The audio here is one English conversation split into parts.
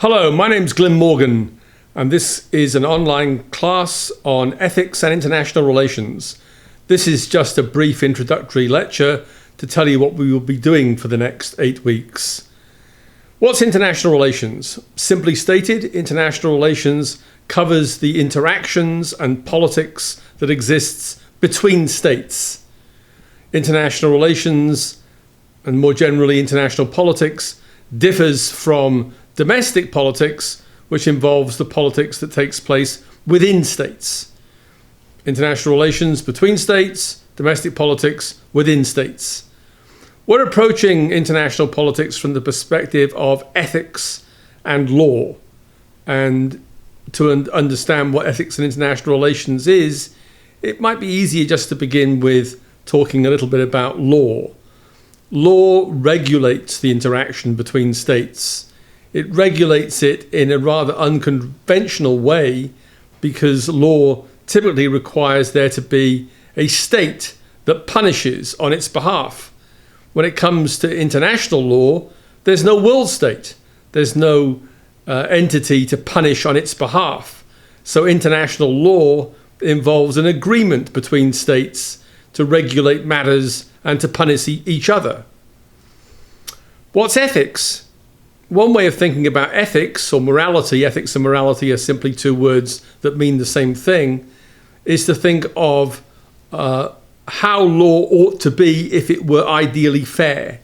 Hello, my name's Glyn Morgan, and this is an online class on ethics and international relations. This is just a brief introductory lecture to tell you what we will be doing for the next 8 weeks. What's international relations? Simply stated, international relations covers the interactions and politics that exists between states. International relations, and more generally international politics, differs from domestic politics, which involves the politics that takes place within states. International relations between states, domestic politics within states. We're approaching international politics from the perspective of ethics and law. And to understand what ethics and international relations is, it might be easier just to begin with talking a little bit about law. Law regulates the interaction between states. It regulates it in a rather unconventional way because law typically requires there to be a state that punishes on its behalf. When it comes to international law, there's no world state. There's no entity to punish on its behalf. So international law involves an agreement between states to regulate matters and to punish each other. What's ethics? One way of thinking about ethics or morality, ethics and morality are simply two words that mean the same thing, is to think of how law ought to be if it were ideally fair.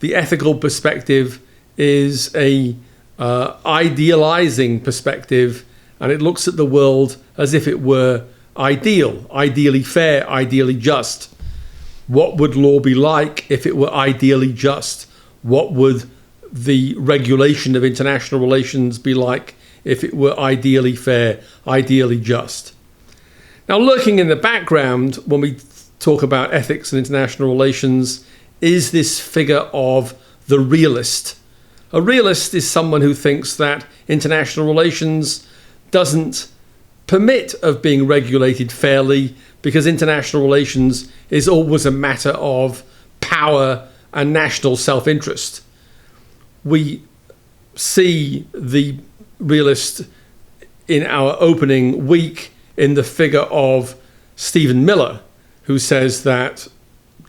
The ethical perspective is a idealizing perspective, and it looks at the world as if it were ideal, ideally fair, ideally just. What would law be like if it were ideally just? What would the regulation of international relations be like if it were ideally fair, ideally just? Now, lurking in the background when we talk about ethics and international relations is this figure of the realist. A realist is someone who thinks that international relations doesn't permit of being regulated fairly because international relations is always a matter of power and national self-interest. We see the realist in our opening week in the figure of Stephen Miller, who says that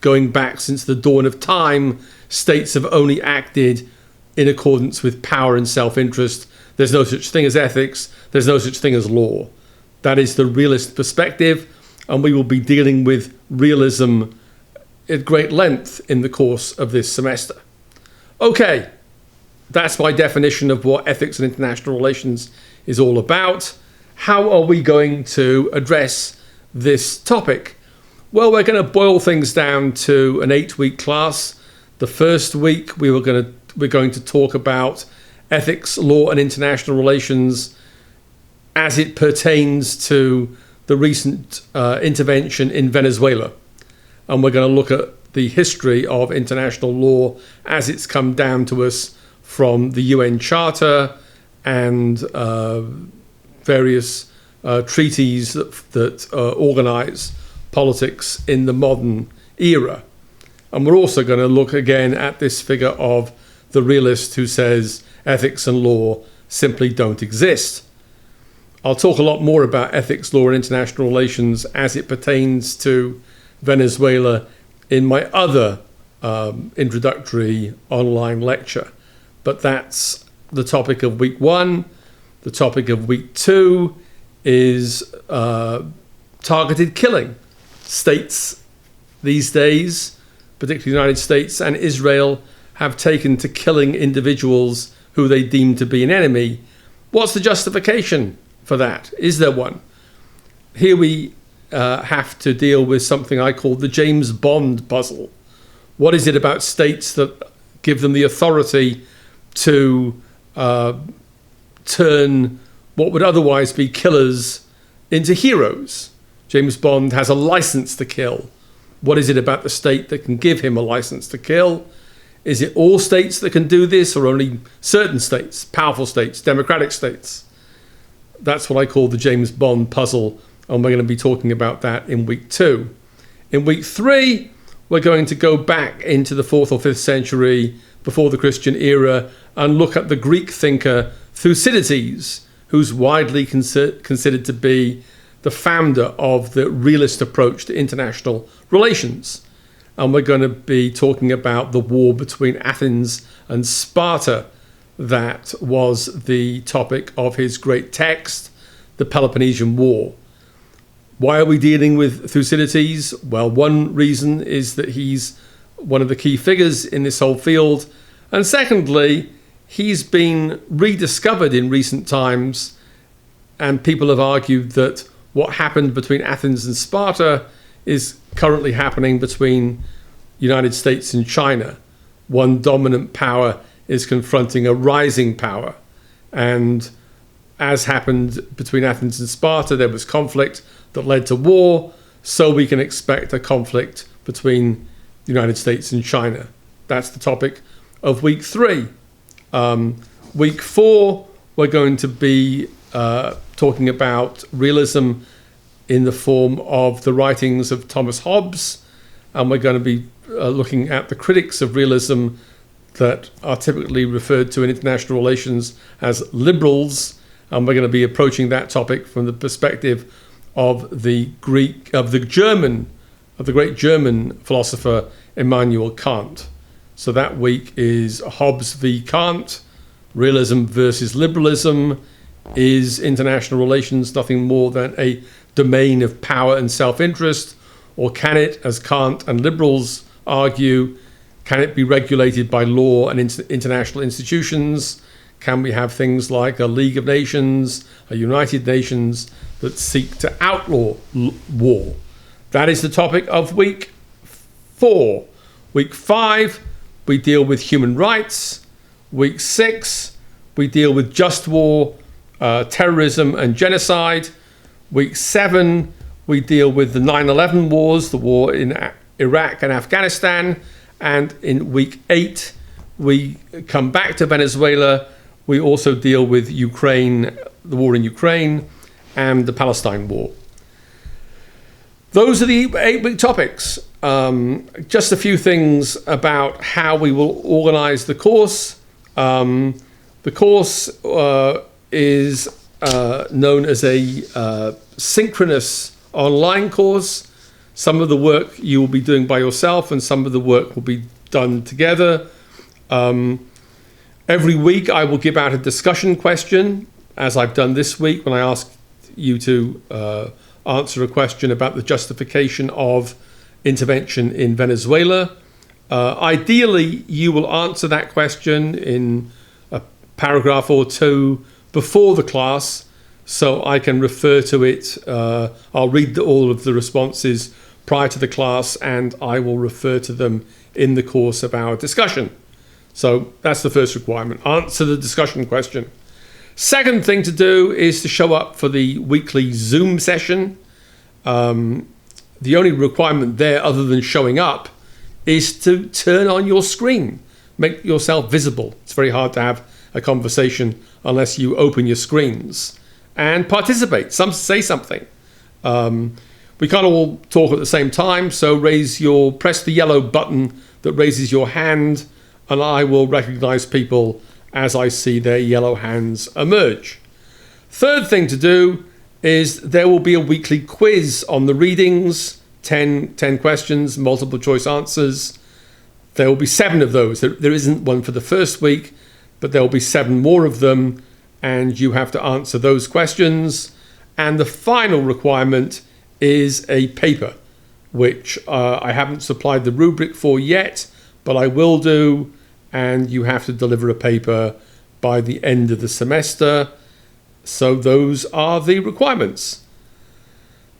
going back since the dawn of time, states have only acted in accordance with power and self-interest. There's no such thing as ethics. There's no such thing as law. That is the realist perspective, and we will be dealing with realism at great length in the course of this semester. Okay. That's my definition of what ethics and international relations is all about. How are we going to address this topic? Well, we're going to boil things down to an 8-week class. The first week we're going to talk about ethics, law, and international relations as it pertains to the recent intervention in Venezuela. And we're going to look at the history of international law as it's come down to us from the UN Charter and various treaties that organise politics in the modern era. And we're also going to look again at this figure of the realist who says ethics and law simply don't exist. I'll talk a lot more about ethics, law, and international relations as it pertains to Venezuela in my other introductory online lecture. But that's the topic of week 1. The topic of week 2 is targeted killing. States these days, particularly the United States and Israel, have taken to killing individuals who they deem to be an enemy. What's the justification for that? Is there one? Here we have to deal with something I call the James Bond puzzle. What is it about states that give them the authority to turn what would otherwise be killers into heroes? James Bond has a license to kill. What is it about the state that can give him a license to kill? Is it all states that can do this, or only certain states, powerful states, democratic states? That's what I call the James Bond puzzle, and we're going to be talking about that in week 2. In week 3, we're going to go back into the 4th or 5th century before the Christian era and look at the Greek thinker Thucydides, who's widely considered to be the founder of the realist approach to international relations. And we're going to be talking about the war between Athens and Sparta. That was the topic of his great text, The Peloponnesian War. Why are we dealing with Thucydides? Well, one reason is that he's one of the key figures in this whole field. And secondly, he's been rediscovered in recent times, and people have argued that what happened between Athens and Sparta is currently happening between the United States and China. One dominant power is confronting a rising power. And as happened between Athens and Sparta, there was conflict that led to war. So we can expect a conflict between the United States and China. That's the topic of week 3. Week 4, we're going to be talking about realism in the form of the writings of Thomas Hobbes, and we're going to be looking at the critics of realism that are typically referred to in international relations as liberals, and we're going to be approaching that topic from the perspective of the great German philosopher Immanuel Kant. So that week is Hobbes v. Kant, realism versus liberalism. Is international relations nothing more than a domain of power and self-interest, or can it, as Kant and liberals argue, can it be regulated by law and international institutions? Can we have things like a League of Nations, a United Nations that seek to outlaw war? That is the topic of week 4. Week 5, we deal with human rights. Week 6, we deal with just war, terrorism and genocide. Week 7, we deal with the 9/11 wars, the war in Iraq and Afghanistan. And in week 8, we come back to Venezuela. We also deal with Ukraine, the war in Ukraine, and the Palestine war. Those are the 8-week topics. Just a few things about how we will organize the course. The course is known as a synchronous online course. Some of the work you will be doing by yourself, and some of the work will be done together. Every week I will give out a discussion question, as I've done this week when I asked you to answer a question about the justification of intervention in Venezuela. Ideally, you will answer that question in a paragraph or 2 before the class, so I can refer to it. I'll read all of the responses prior to the class, and I will refer to them in the course of our discussion. So that's the first requirement. Answer the discussion question. Second thing to do is to show up for the weekly Zoom session. The only requirement there, other than showing up, is to turn on your screen. Make yourself visible. It's very hard to have a conversation unless you open your screens. And participate. Say something. We can't all talk at the same time, so press the yellow button that raises your hand, and I will recognize people as I see their yellow hands emerge. Third thing to do is there will be a weekly quiz on the readings, 10 questions, multiple choice answers. There will be 7 of those. There isn't one for the first week, but there will be 7 more of them, and you have to answer those questions. And the final requirement is a paper, which I haven't supplied the rubric for yet, but I will do, and you have to deliver a paper by the end of the semester. So those are the requirements.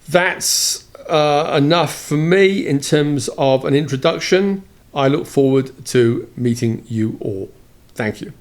That's enough for me in terms of an introduction. I look forward to meeting you all. Thank you.